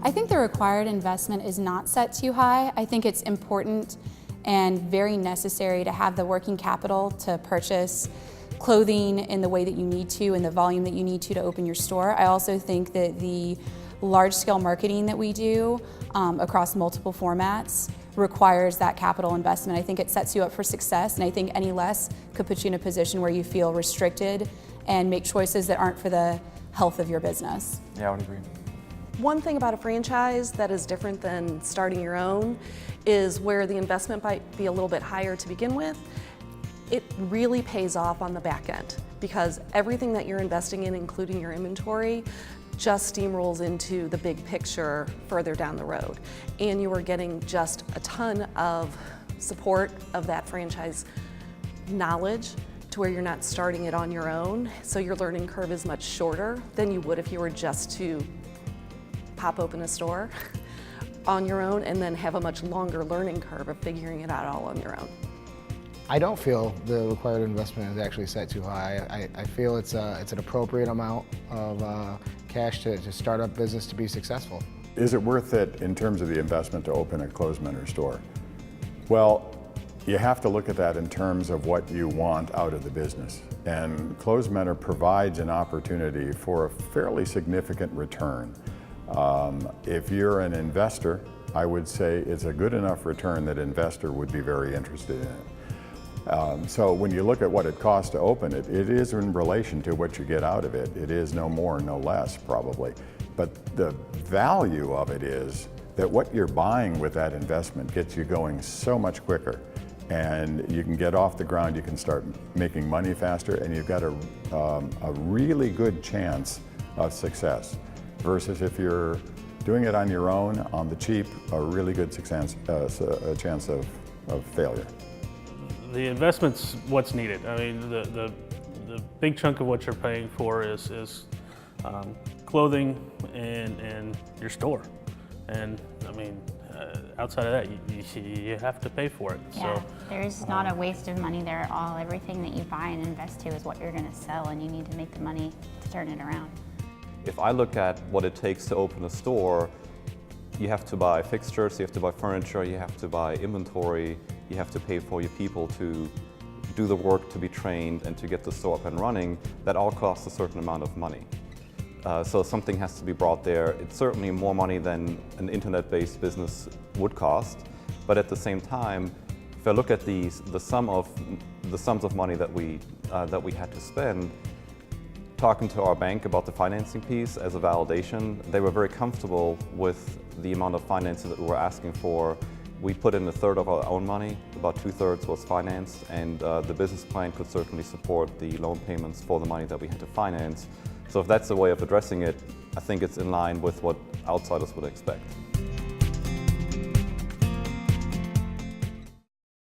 I think the required investment is not set too high. I think it's important and very necessary to have the working capital to purchase clothing in the way that you need to and the volume that you need to open your store. I also think that the large-scale marketing that we do across multiple formats requires that capital investment. I think it sets you up for success, and I think any less could put you in a position where you feel restricted and make choices that aren't for the health of your business. Yeah, I would agree. One thing about a franchise that is different than starting your own is where the investment might be a little bit higher to begin with. It really pays off on the back end because everything that you're investing in, including your inventory, just steamrolls into the big picture further down the road. And you are getting just a ton of support of that franchise knowledge to where you're not starting it on your own. So your learning curve is much shorter than you would if you were just to pop open a store on your own and then have a much longer learning curve of figuring it out all on your own. I don't feel the required investment is actually set too high. I feel it's an appropriate amount of cash to start up business to be successful. Is it worth it in terms of the investment to open a Clothes Mentor store? Well, you have to look at that in terms of what you want out of the business. And Clothes Mentor provides an opportunity for a fairly significant return. If you're an investor, I would say it's a good enough return that an investor would be very interested in it. So when you look at what it costs to open it, it is in relation to what you get out of it. It is no more, no less, probably. But the value of it is that what you're buying with that investment gets you going so much quicker. And you can get off the ground, you can start making money faster, and you've got a really good chance of success. Versus if you're doing it on your own, on the cheap, a really good chance of failure. The investment's what's needed. I mean, the big chunk of what you're paying for is clothing and your store. And I mean, outside of that, you have to pay for it. Yeah, So, there's not a waste of money there at all. Everything that you buy and invest to is what you're going to sell, and you need to make the money to turn it around. If I look at what it takes to open a store, you have to buy fixtures, you have to buy furniture, you have to buy inventory, you have to pay for your people to do the work, to be trained, and to get the store up and running. That all costs a certain amount of money. So something has to be brought there. It's certainly more money than an internet-based business would cost, but at the same time, if I look at the sums of money that we had to spend, talking to our bank about the financing piece as a validation, they were very comfortable with the amount of financing that we were asking for. We put in a third of our own money, about 2/3 was financed, and the business plan could certainly support the loan payments for the money that we had to finance. So if that's a way of addressing it, I think it's in line with what outsiders would expect.